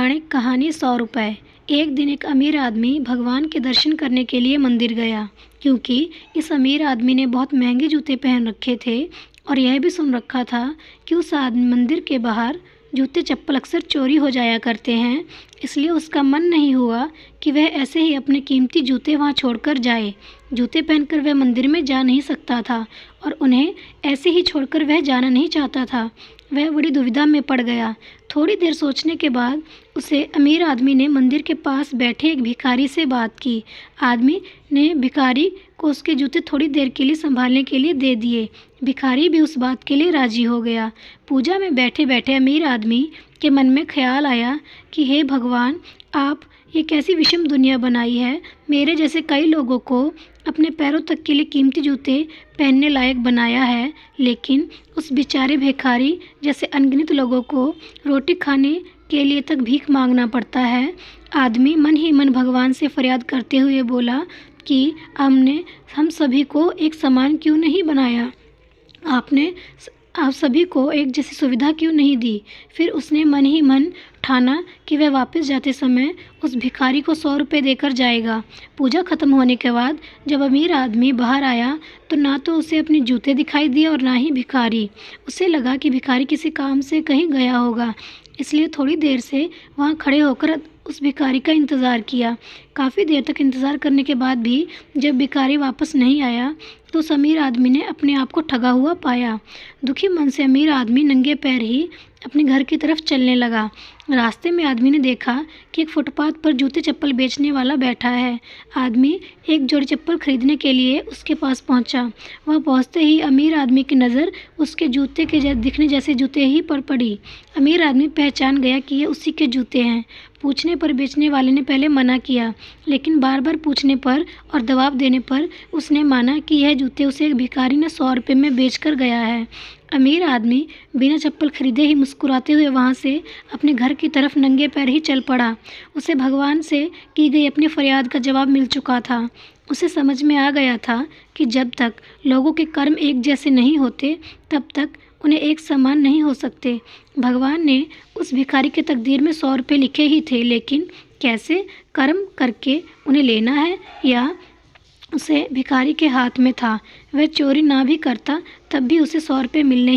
पौराणिक कहानी 100 रुपये। एक दिन एक अमीर आदमी भगवान के दर्शन करने के लिए मंदिर गया, क्योंकि इस अमीर आदमी ने बहुत महंगे जूते पहन रखे थे और यह भी सुन रखा था कि उस मंदिर के बाहर जूते चप्पल अक्सर चोरी हो जाया करते हैं। इसलिए उसका मन नहीं हुआ कि वह ऐसे ही अपने कीमती जूते वहां छोड़कर जाए। जूते पहनकर वह मंदिर में जा नहीं सकता था और उन्हें ऐसे ही छोड़कर वह जाना नहीं चाहता था। वह बड़ी दुविधा में पड़ गया। थोड़ी देर सोचने के बाद उसे अमीर आदमी ने मंदिर के पास बैठे एक भिखारी से बात की। आदमी ने भिखारी को उसके जूते थोड़ी देर के लिए संभालने के लिए दे दिए। भिखारी भी उस बात के लिए राजी हो गया। पूजा में बैठे बैठे अमीर आदमी के मन में ख्याल आया कि हे भगवान, आप ये कैसी विषम दुनिया बनाई है। मेरे जैसे कई लोगों को अपने पैरों तक के लिए कीमती जूते पहनने लायक बनाया है, लेकिन उस बेचारे भिखारी जैसे अनगिनत लोगों को रोटी खाने के लिए तक भीख मांगना पड़ता है। आदमी मन ही मन भगवान से फरियाद करते हुए बोला कि हम सभी को एक समान क्यों नहीं बनाया। आप सभी को एक जैसी सुविधा क्यों नहीं दी। फिर उसने मन ही मन ठाना कि वह वापस जाते समय उस भिखारी को 100 रुपये देकर जाएगा। पूजा खत्म होने के बाद जब अमीर आदमी बाहर आया तो ना तो उसे अपने जूते दिखाई दिए और ना ही भिखारी। उसे लगा कि भिखारी किसी काम से कहीं गया होगा, इसलिए थोड़ी देर से वहाँ खड़े होकर उस भिखारी का इंतज़ार किया। काफ़ी देर तक इंतज़ार करने के बाद भी जब भिखारी वापस नहीं आया तो उस अमीर आदमी ने अपने आप को ठगा हुआ पाया। दुखी मन से अमीर आदमी नंगे पैर ही अपने घर की तरफ चलने लगा। रास्ते में आदमी ने देखा कि एक फुटपाथ पर जूते चप्पल बेचने वाला बैठा है। आदमी एक जोड़ी चप्पल खरीदने के लिए उसके पास पहुंचा। वह पहुंचते ही अमीर आदमी की नज़र उसके जूते के दिखने जैसे जूते ही पर पड़ी। अमीर आदमी पहचान गया कि ये उसी के जूते हैं। पूछने पर बेचने वाले ने पहले मना किया, लेकिन बार बार पूछने पर और दबाव देने पर उसने माना कि यह जूते उसे एक भिखारी ने 100 रुपये में बेच कर गया है। अमीर आदमी बिना चप्पल खरीदे ही मुस्कुराते हुए वहाँ से अपने घर की तरफ नंगे पैर ही चल पड़ा। उसे भगवान से की गई अपनी फरियाद का जवाब मिल चुका था। उसे समझ में आ गया था कि जब तक लोगों के कर्म एक जैसे नहीं होते तब तक उन्हें एक समान नहीं हो सकते। भगवान ने उस भिखारी के तकदीर में 100 रुपये लिखे ही थे, लेकिन कैसे कर्म करके उन्हें लेना है या उसे भिखारी के हाथ में था। वह चोरी ना भी करता तब भी उसे 100 रुपये मिलने